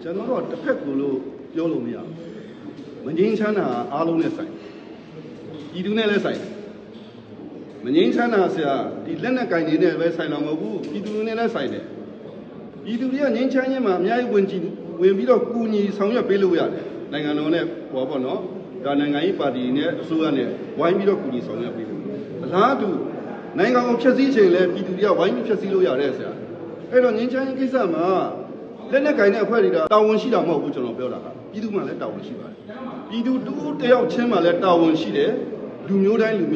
ကျွန်တော်တို့တစ်ဖက်ကိုလို့ပြောလို့မရဘူးမငြိမ်းချမ်းတာအားလုံးနဲ့ဆိုင်ပြည်သူနဲ့လည်းဆိုင်မငြိမ်းချမ်းတာဆရာဒီလက်နက်ကင်နေတဲ့ပဲဆိုင်တော့မဟုတ်ဘူးပြည်သူနဲ့လည်းဆိုင်တယ်ပြည်သူတွေကငြိမ်းချမ်းခြင်းမှာအများကြီးဝင်ပြီးတော့ကူညီဆောင်ရွက်ပေးလို့ရတယ်နိုင်ငံတော်နဲ့ဟောပေါ့နော်ဒါနိုင်ငံရေးပါတီနဲ့အစိုးရနဲ့ဝိုင်းပြီးတော့ကူညီဆောင်ရွက်ပေးလို့အလားတူနိုင်ငံကိုဖျက်ဆီးခြင်းလည်းပြည်သူတွေကဝိုင်းပြီးဖျက်ဆီးလို့ရတယ်ဆရာအဲ့တော့ငြိမ်းချမ်းရေးကိစ္စမှာလက်နက်ကင်တဲ့အဖွဲ့တွေကတာဝန်ရှိတာမဟုတ်ဘူးကျွန်တော်ပြောတာကပြည်သူမှလည်းတာဝန်ရှိပါတယ်ပြည်သူတူတယောက်ချင်းမှလည်းတာဝန်ရှိတယ်လူမျိုးတိုင်းကလ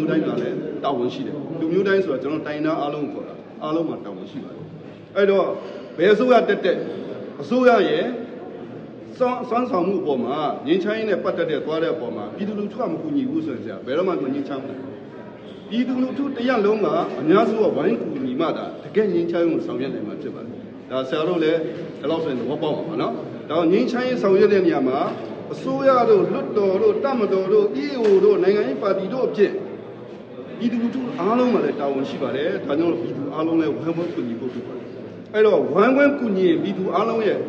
ည်းတာဝန်ရှိတယ်လူမျိုးတိုင်းဆိုတာကျွန်တော်တိုင်သားအားလုံးခေါ်တာအားလုံးမှာတာဝန်ရှိပါတယ်အဲ့တော့ဘယ်အစိုးရတက်အစိုးရရဲ့စွမ်းဆောင်မှုအပေါ်မှာငြိမ်းချမ်းရေးနဲ့ပတ်သက်တဲ့သွားတဲ့အပေါ်မှာပြည်သူလူထုကမကူညီဘူးဆိုရင်ဘယ်တော့မှငြိမ်းချမ်းဘူးပြည်သူလူထုတရက်လုံးကအများစုကဝိုင်းကူညီမှသာတကယ်ငြိမ်းချမ်းရေးကိုဆောင်ရွက်နိုင်မှာဖြစ်ပါတယ်ဒါဆရာတို့လည်းဒီလောက်ဆိုရင်သဘောပေါက်ပါနော်ဒါငြိမ်းချမ်းရေးဆောင်ရွက်တဲ့နေရာမှာအစိုးရတို့လွတ်တော်တို့တပ်မတော်တို့ EAO တို့နိုင်ငံရေးပါတီတို့အဖြစ်ပြည်သူလူထုအားလုံးမှာလည်းတာဝန်ရှိပါတယ်ဒါကြောင့်ပြည်သူအားလုံးလည်းဝိုင်းဝန်းကူညီဖို့ဖြစ်ပါတယ်အဲ့တော့ဝိုင်းဝန်းကူညီပြည်သူအားလုံးရဲ့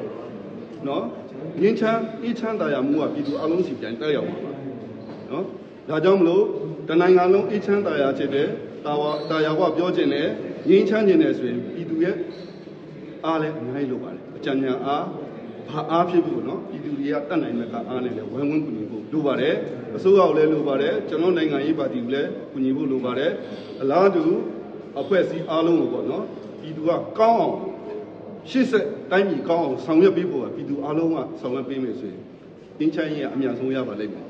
နော်ငြိမ်းချမ်းအေးချမ်းသာယာမှုကပြည်သူအားလုံးစီပြန်တက်ရောက်ပါနော်ဒါကြောင့်မလို့တနိုင်ငံလုံးအေးချမ်းသာယာဖြစ်တဲ့တာယာကပြောခြင်းနဲ့ငြိမ်းချမ်းခြင်းနဲ့ဆိုရင်ပြည်သူရဲ့အားလည်းအများကြီးလိုပါတယ်အကြံဉာဏ်အားဖြစ်ဖို့နော်ပြည်သူတွေကတတ်နိုင်တဲ့အားနဲ့လည်းဝိုင်းဝန်းကူညီဖို့လိုပါတယ်အစိုးရကိုလည်းလိုပါတယ်ကျွန်တော်နိုင်ငံရေးပါတီကိုလည်းကူညီဖို့လိုပါတယ်အလားတူအဖွဲ့အစည်းအားလုံးကိုပေါ့နော်ပြည်သူကကောင်းအောင်ရှေ့ဆက်တိုင်းပြည်ကောင်းအောင်ဆောင်ရွက်ပေးဖို့ကပြည်သူအားလုံးကဆောင်ရွက်ပေးမယ်ဆိုရင်ငြိမ်းချမ်းရေးကအများဆုံးရပါလိမ့်မယ်